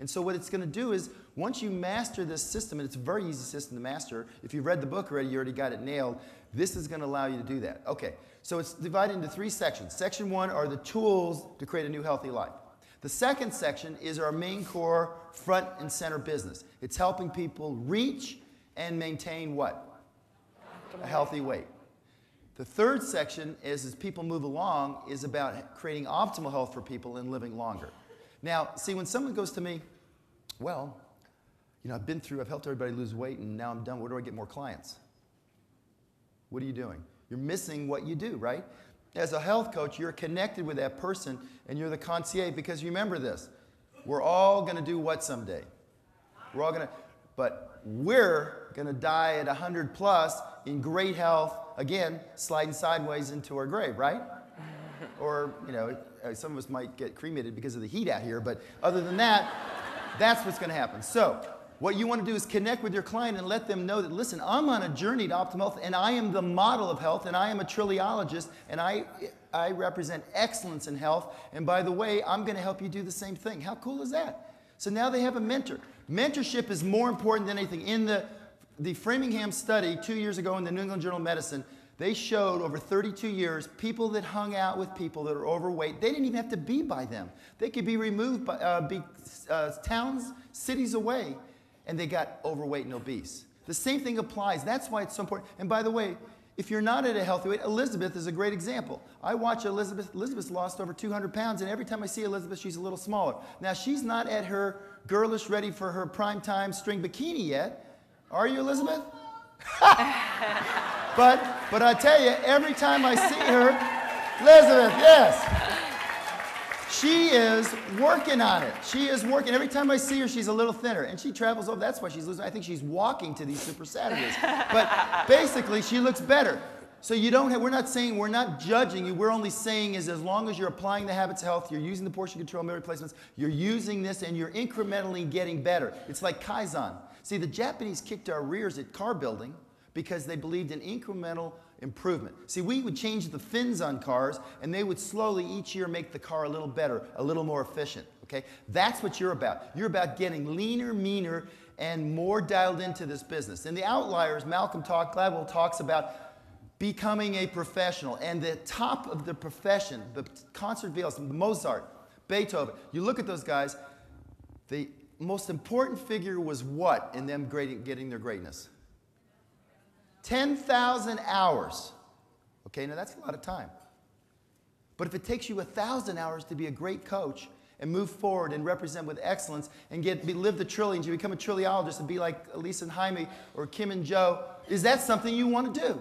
And so what it's going to do is, once you master this system, and it's a very easy system to master, if you've read the book already, you already got it nailed, this is going to allow you to do that. Okay, so it's divided into 3 sections. Section 1 are the tools to create a new healthy life. The second section is our main core front and center business. It's helping people reach and maintain what? A healthy weight. The third section is, as people move along, is about creating optimal health for people and living longer. Now, see, when someone goes to me, well, you know, I've helped everybody lose weight, and now I'm done. Where do I get more clients? What are you doing? You're missing what you do, right? As a health coach, you're connected with that person, and you're the concierge, because remember this, we're all going to do what someday? We're all going to, but we're going to die at 100 plus in great health, again, sliding sideways into our grave, right? Or, you know, some of us might get cremated because of the heat out here, but other than that, that's what's going to happen. So what you want to do is connect with your client and let them know that, listen, I'm on a journey to optimal health, and I am the model of health, and I am a trilliologist, and I represent excellence in health, and by the way, I'm going to help you do the same thing. How cool is that? So now they have a mentor. Mentorship is more important than anything. In the Framingham study 2 years ago in the New England Journal of Medicine, they showed over 32 years, people that hung out with people that are overweight, they didn't even have to be by them. They could be removed by towns, cities away, and they got overweight and obese. The same thing applies. That's why it's so important. And by the way, if you're not at a healthy weight, Elizabeth is a great example. I watch Elizabeth. Elizabeth's lost over 200 pounds, and every time I see Elizabeth, she's a little smaller. Now, she's not at her girlish, ready for her prime time string bikini yet. Are you, Elizabeth? But I tell you, every time I see her, Elizabeth, yes. She is working on it. She is working. Every time I see her, she's a little thinner. And she travels over. That's why she's losing. I think she's walking to these Super Saturdays. But basically, she looks better. So you don't have, we're not saying, we're not judging you. We're only saying is as long as you're applying the habits of health, you're using the portion control, meal replacements, you're using this, and you're incrementally getting better. It's like Kaizen. See, the Japanese kicked our rears at car building because they believed in incremental improvement. See, we would change the fins on cars, and they would slowly each year make the car a little better, a little more efficient, okay? That's what you're about. You're about getting leaner, meaner, and more dialed into this business. In the Outliers, Gladwell talks about becoming a professional, and the top of the profession, the concert violinist, Mozart, Beethoven, you look at those guys, the most important figure was what in them getting their greatness? 10,000 hours. Okay, now that's a lot of time. But if it takes you 1,000 hours to be a great coach and move forward and represent with excellence and live the trillions, you become a trilliologist and be like Elisa and Jaime or Kim and Joe, is that something you want to do?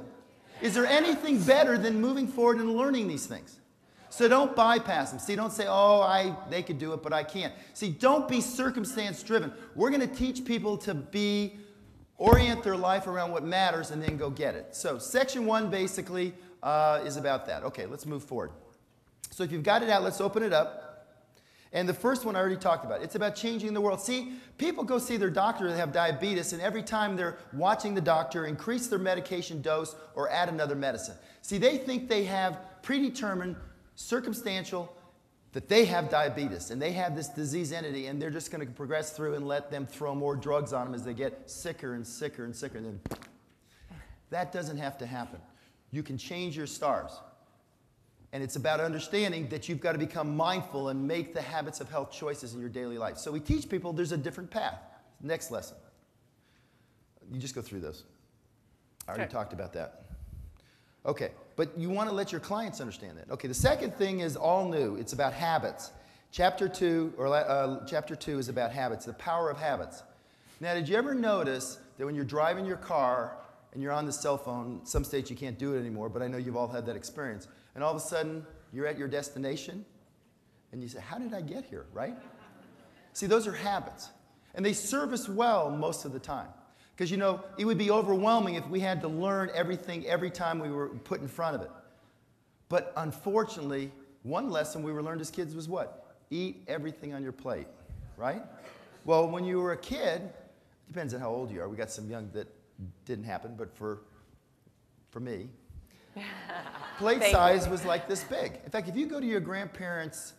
Is there anything better than moving forward and learning these things? So don't bypass them. See, don't say, oh, they could do it, but I can't. See, don't be circumstance driven. We're going to teach people to orient their life around what matters and then go get it. So section 1 basically is about that. Okay, let's move forward. So if you've got it out, let's open it up. And the first one I already talked about. It's about changing the world. See, people go see their doctor that have diabetes, and every time they're watching the doctor increase their medication dose or add another medicine. See, they think they have predetermined, circumstantial, that they have diabetes, and they have this disease entity, and they're just going to progress through and let them throw more drugs on them as they get sicker and sicker and sicker. And then that doesn't have to happen. You can change your stars. And it's about understanding that you've got to become mindful and make the habits of health choices in your daily life. So we teach people there's a different path. Next lesson. You just go through this. I already talked about that. Okay, but you want to let your clients understand that. Okay, the second thing is all new. It's about habits. Chapter 2 is about habits, the power of habits. Now, did you ever notice that when you're driving your car and you're on the cell phone, some states you can't do it anymore, but I know you've all had that experience, and all of a sudden you're at your destination and you say, how did I get here, right? See, those are habits, and they serve us well most of the time. Because, you know, it would be overwhelming if we had to learn everything every time we were put in front of it. But unfortunately, one lesson we were learned as kids was what? Eat everything on your plate, right? Well, when you were a kid, it depends on how old you are. We got some young that didn't happen, but for me, plate size was like this big. In fact, if you go to your grandparents'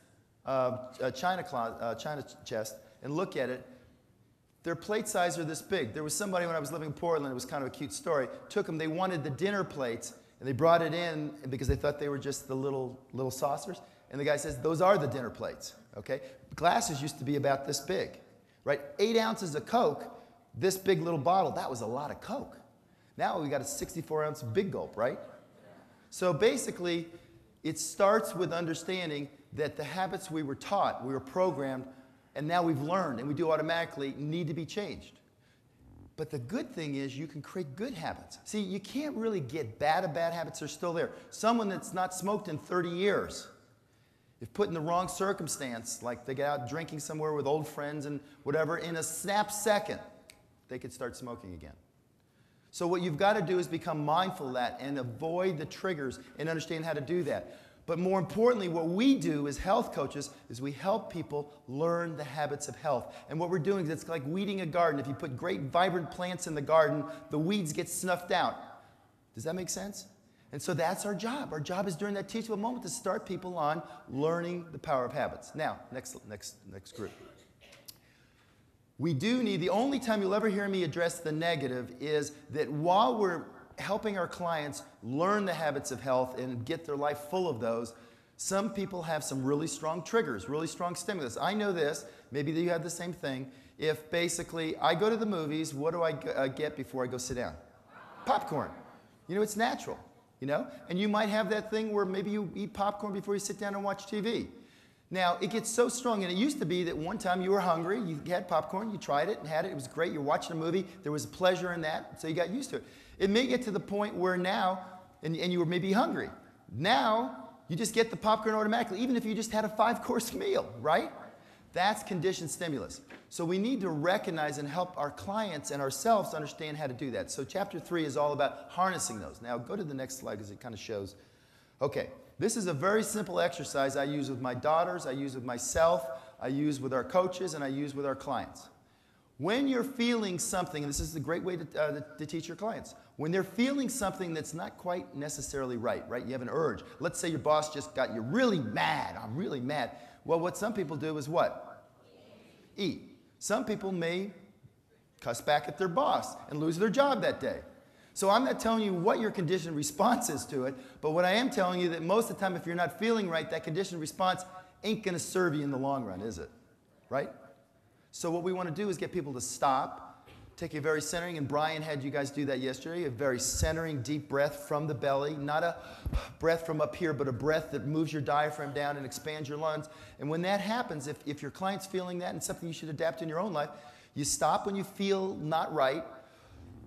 china chest, and look at it, their plate size are this big. There was somebody when I was living in Portland, it was kind of a cute story, took them, they wanted the dinner plates, and they brought it in because they thought they were just the little saucers. And the guy says, those are the dinner plates, okay? Glasses used to be about this big, right? 8 ounces of Coke, this big little bottle, that was a lot of Coke. Now we got a 64-ounce big gulp, right? So basically, it starts with understanding that the habits we were taught, we were programmed, and now we've learned, and we do automatically, need to be changed. But the good thing is you can create good habits. See, you can't really get bad habits, they're still there. Someone that's not smoked in 30 years, if put in the wrong circumstance, like they get out drinking somewhere with old friends and whatever, in a snap second, they could start smoking again. So what you've got to do is become mindful of that and avoid the triggers and understand how to do that. But more importantly, what we do as health coaches is we help people learn the habits of health. And what we're doing is it's like weeding a garden. If you put great vibrant plants in the garden, the weeds get snuffed out. Does that make sense? And so that's our job. Our job is during that teachable moment to start people on learning the power of habits. Now, next group. We do need, the only time you'll ever hear me address the negative is that while we're helping our clients learn the habits of health and get their life full of those, some people have some really strong triggers, really strong stimulus. I know this, maybe you have the same thing. If basically I go to the movies, what do I get before I go sit down? Popcorn. You know, it's natural, you know? And you might have that thing where maybe you eat popcorn before you sit down and watch TV. Now, it gets so strong, and it used to be that one time you were hungry, you had popcorn, you tried it and had it, it was great, you're watching a movie, there was pleasure in that, so you got used to it. It may get to the point where now, and you were maybe hungry, now you just get the popcorn automatically, even if you just had a 5-course meal, right? That's conditioned stimulus. So we need to recognize and help our clients and ourselves understand how to do that. So chapter 3 is all about harnessing those. Now go to the next slide because it kind of shows. Okay. This is a very simple exercise I use with my daughters, I use with myself, I use with our coaches, and I use with our clients. When you're feeling something, and this is a great way to teach your clients, when they're feeling something that's not quite necessarily right? You have an urge. Let's say your boss just got you really mad. I'm really mad. Well, what some people do is what? Eat. Some people may cuss back at their boss and lose their job that day. So I'm not telling you what your conditioned response is to it, but what I am telling you that most of the time if you're not feeling right, that conditioned response ain't going to serve you in the long run, is it? Right? So what we want to do is get people to stop, take a very centering, and Brian had you guys do that yesterday, a very centering deep breath from the belly, not a breath from up here, but a breath that moves your diaphragm down and expands your lungs. And when that happens, if your client's feeling that and something you should adapt in your own life, you stop when you feel not right,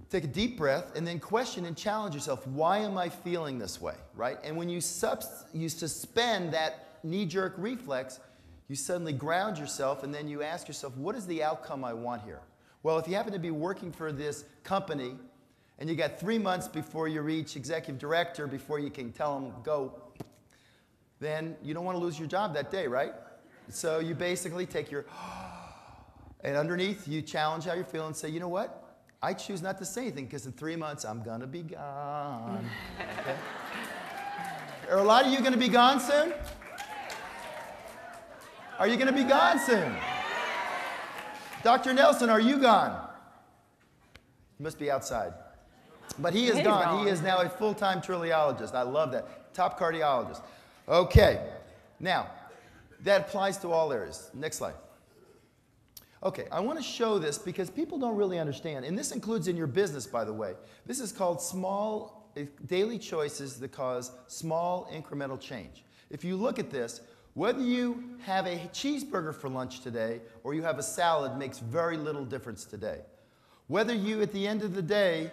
take a deep breath, and then question and challenge yourself, why am I feeling this way, right? And when you suspend that knee-jerk reflex, you suddenly ground yourself, and then you ask yourself, what is the outcome I want here? Well, if you happen to be working for this company, and you got 3 months before you reach executive director, before you can tell them, go, then you don't want to lose your job that day, right? So you basically take your, and underneath, you challenge how you're feeling and say, you know what? I choose not to say anything because in 3 months, I'm going to be gone. Okay? Are a lot of you going to be gone soon? Are you going to be gone soon? Dr. Nelson, are you gone? He must be outside. But he is gone. He is now a full-time trilliologist. I love that. Top cardiologist. Okay. Now, that applies to all areas. Next slide. Okay, I want to show this because people don't really understand, and this includes in your business, by the way. This is called small daily choices that cause small incremental change. If you look at this, whether you have a cheeseburger for lunch today or you have a salad makes very little difference today. Whether you, at the end of the day,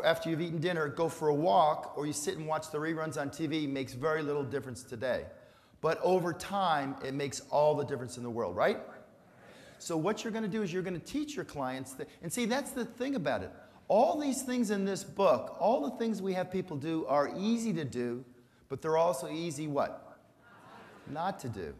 after you've eaten dinner, go for a walk or you sit and watch the reruns on TV makes very little difference today. But over time, it makes all the difference in the world, right? So what you're going to do is you're going to teach your clients that, and see, that's the thing about it. All these things in this book, all the things we have people do are easy to do, but they're also easy what? Not to do.